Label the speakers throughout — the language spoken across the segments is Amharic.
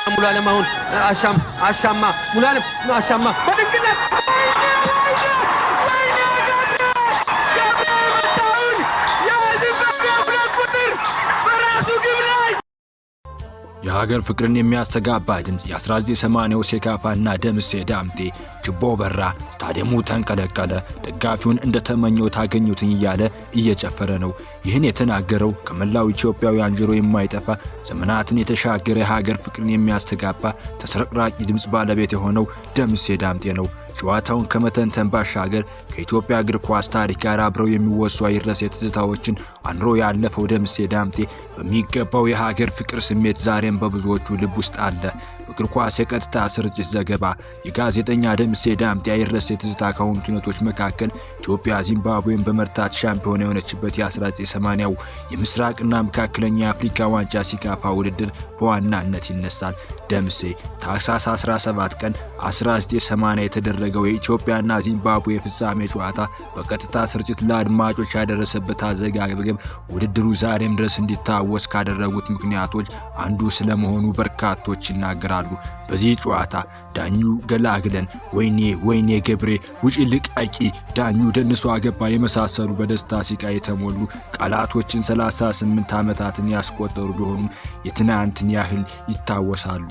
Speaker 1: ሙሉዓለም አሁን አሻማ ሙሉዓለም አሻማ በድንቅነት
Speaker 2: የሀገር ፍቅርን የሚያስተጋባ ድምጽ የ1980ው ሴካፋና ደምሴ ዳምጤ ችቦ በራ፣ ስታዲየሙ ተንቀለቀለ፣ ደጋፊውን እንደተመኘው ታገኙትኝ እያለ እየጨፈረ ነው። ይህን የተናገረው ከመላው ኢትዮጵያውያን ጆሮ የማይጠፋ ዘመናትን የተሻገረ የሀገር ፍቅርን የሚያስተጋባ ተስረቅራቂ ድምጽ ባለቤት የሆነው ደምሴ ዳምጤ ነው። ጨዋታውን ከመተንተን ባሻገር ከኢትዮጵያ እግር ኳስ ታሪክ ጋር አብረው የሚወሱ አይረሴ ትዝታዎችን አንሮ ያለፈው ደምሴ ዳምጤ በሚገባው የሀገር ፍቅር ስሜት ዛሬም በብዙዎቹ ልብ ውስጥ አለ። በእግር ኳስ የቀጥታ ስርጭት ዘገባ የጋዜጠኛ ደምሴ ዳምጤ አይረሴ ትዝታ ከሆኑት ሁነቶች መካከል ኢትዮጵያ ዚምባብዌን በመርታት ሻምፒዮን የሆነችበት የ1980ው የምስራቅና መካከለኛ የአፍሪካ ዋንጫ ሲካፋ ውድድር በዋናነት ይነሳል። ደምሴ ታህሳስ 17 ቀን 1980 የተደረገው የኢትዮጵያና ዚምባብዌ ፍጻሜ ጨዋታ በቀጥታ ስርጭት ለአድማጮች ያደረሰበት አዘጋገብ ውድድሩ ዛሬም ድረስ እንዲታወስ ካደረጉት ምክንያቶች አንዱ ስለመሆኑ በርካቶች ይናገራሉ። በዚህ ጨዋታ ዳኙ ገላግለን፣ ወይኔ ገብሬ፣ ውጪ ልቃቂ፣ ዳኙ ደንሶ አገባ የመሳሰሉ በደስታ ሲቃ የተሞሉ ቃላቶችን 38 ዓመታትን ያስቆጠሩ ቢሆኑም የትናንትን ያህል ይታወሳሉ።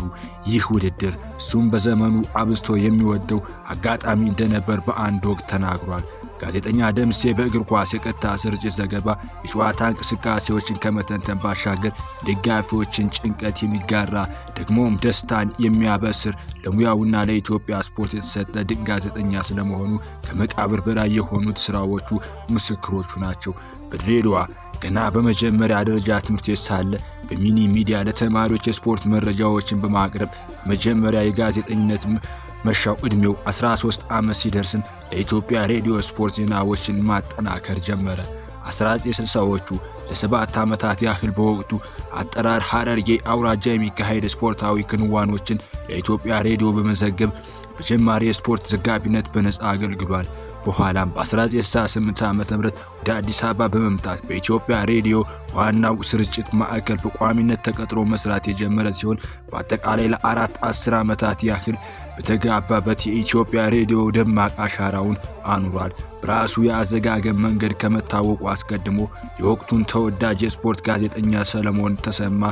Speaker 2: ይህ ውድድር እሱም በዘመኑ አብዝቶ የሚወደው አጋጣሚ እንደነበር በአንድ ወቅት ተናግሯል። ጋዜጠኛ ደምሴ በእግር ኳስ የቀጥታ ስርጭት ዘገባ የጨዋታ እንቅስቃሴዎችን ከመተንተን ባሻገር ደጋፊዎችን ጭንቀት የሚጋራ ደግሞም ደስታን የሚያበስር ለሙያውና ለኢትዮጵያ ስፖርት የተሰጠ ድንቅ ጋዜጠኛ ስለመሆኑ ከመቃብር በላይ የሆኑት ስራዎቹ ምስክሮቹ ናቸው። በድሬዳዋ ገና በመጀመሪያ ደረጃ ትምህርት ቤት ሳለ በሚኒ ሚዲያ ለተማሪዎች የስፖርት መረጃዎችን በማቅረብ መጀመሪያ የጋዜጠኝነት መሻው እድሜው 13 ዓመት ሲደርስም ለኢትዮጵያ ሬዲዮ ስፖርት ዜናዎችን ማጠናከር ጀመረ። 1960ዎቹ ለ7 ዓመታት ያህል በወቅቱ አጠራር ሐረርጌ አውራጃ የሚካሄድ ስፖርታዊ ክንዋኖችን ለኢትዮጵያ ሬዲዮ በመዘገብ በጀማሪ የስፖርት ዘጋቢነት በነጻ አገልግሏል። በኋላም በ1968 ዓ.ም ወደ አዲስ አበባ በመምጣት በኢትዮጵያ ሬዲዮ ዋናው ስርጭት ማዕከል በቋሚነት ተቀጥሮ መስራት የጀመረ ሲሆን በአጠቃላይ ለ10 ዓመታት ያህል በተጋባበት የኢትዮጵያ ሬዲዮ ደማቅ አሻራውን አኑሯል። በራሱ የአዘጋገብ መንገድ ከመታወቁ አስቀድሞ የወቅቱን ተወዳጅ የስፖርት ጋዜጠኛ ሰለሞን ተሰማ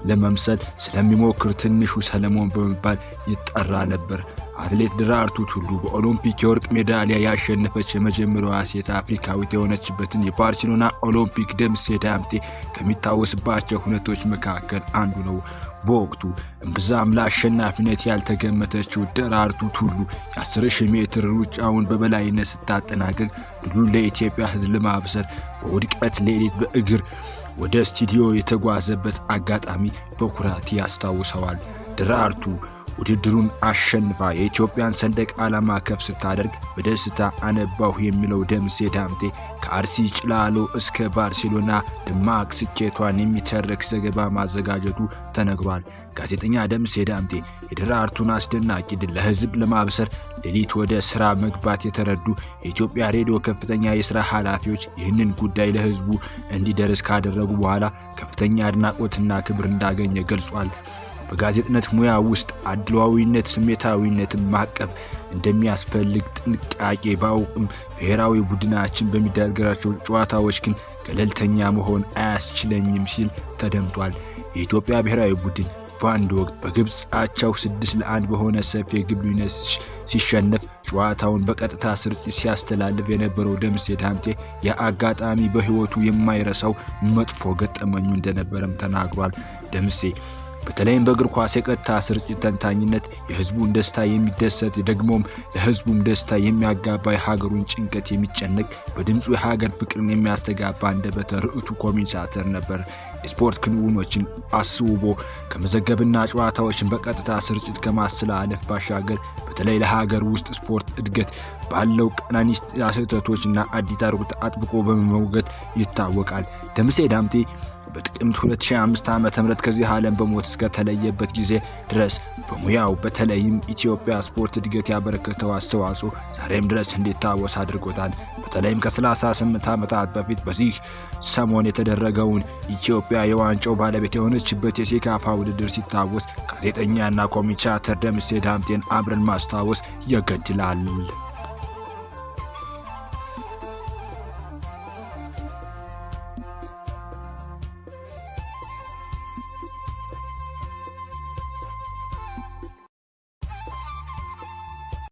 Speaker 2: ለመምሰል ስለሚሞክር ትንሹ ሰለሞን በመባል ይጠራ ነበር። አትሌት ደራርቱ ቱሉ በኦሎምፒክ የወርቅ ሜዳሊያ ያሸነፈች የመጀመሪያዋ ሴት አፍሪካዊት የሆነችበትን የባርሴሎና ኦሎምፒክ ደምሴ ዳምጤ ከሚታወስባቸው ሁነቶች መካከል አንዱ ነው። በወቅቱ እምብዛም ለአሸናፊነት ያልተገመተችው ደራርቱ ቱሉ የ10,000 ሜትር ሩጫውን በበላይነት ስታጠናቀቅ ድሉን ለኢትዮጵያ ሕዝብ ለማብሰር በውድቀት ሌሊት በእግር ወደ ስቱዲዮ የተጓዘበት አጋጣሚ በኩራት ያስታውሰዋል። ደራርቱ ውድድሩን አሸንፋ የኢትዮጵያን ሰንደቅ ዓላማ ከፍ ስታደርግ በደስታ አነባሁ የሚለው ደምሴ ዳምጤ ከአርሲ ጭላሎ እስከ ባርሴሎና ደማቅ ስኬቷን የሚተርክ ዘገባ ማዘጋጀቱ ተነግሯል። ጋዜጠኛ ደምሴ ዳምጤ የደራርቱን አስደናቂ ድል ለሕዝብ ለማብሰር ሌሊት ወደ ስራ መግባት የተረዱ የኢትዮጵያ ሬዲዮ ከፍተኛ የሥራ ኃላፊዎች ይህንን ጉዳይ ለሕዝቡ እንዲደርስ ካደረጉ በኋላ ከፍተኛ አድናቆትና ክብር እንዳገኘ ገልጿል። በጋዜጠኝነት ሙያ ውስጥ አድሏዊነት፣ ስሜታዊነትን ማቀብ እንደሚያስፈልግ ጥንቃቄ ባውቅም ብሔራዊ ቡድናችን በሚደረጋቸው ጨዋታዎች ግን ገለልተኛ መሆን አያስችለኝም ሲል ተደምጧል። የኢትዮጵያ ብሔራዊ ቡድን በአንድ ወቅት በግብጽ አቻው 6-1 በሆነ ሰፊ የግብ ልዩነት ሲሸነፍ ጨዋታውን በቀጥታ ስርጭት ሲያስተላልፍ የነበረው ደምሴ ዳምጤ የአጋጣሚ በህይወቱ የማይረሳው መጥፎ ገጠመኙ እንደነበረም ተናግሯል። ደምሴ በተለይም በእግር ኳስ የቀጥታ ስርጭት ተንታኝነት የህዝቡን ደስታ የሚደሰት ደግሞም ለህዝቡም ደስታ የሚያጋባ የሀገሩን ጭንቀት የሚጨነቅ በድምጹ የሀገር ፍቅርን የሚያስተጋባ አንደበተ ርቱዕ ኮሜንታተር ነበር። የስፖርት ክንውኖችን አስውቦ ከመዘገብና ጨዋታዎችን በቀጥታ ስርጭት ከማስተላለፍ ባሻገር በተለይ ለሀገር ውስጥ ስፖርት እድገት ባለው ቀናኒስታ ስህተቶችና አዲታሩት አጥብቆ በመሞገት ይታወቃል። ደምሴ ዳምጤ በጥቅምት 2005 ዓ.ም ከዚህ ዓለም በሞት እስከ ተለየበት ጊዜ ድረስ በሙያው በተለይም ኢትዮጵያ ስፖርት እድገት ያበረከተው አስተዋጽኦ ዛሬም ድረስ እንዲታወስ አድርጎታል። በተለይም ከ38 ዓመታት በፊት በዚህ ሰሞን የተደረገውን ኢትዮጵያ የዋንጫው ባለቤት የሆነችበት የሴካፋ ውድድር ሲታወስ ጋዜጠኛና ኮሚኒኬተር ደምሴ ዳምጤን አብረን ማስታወስ ይገድላል።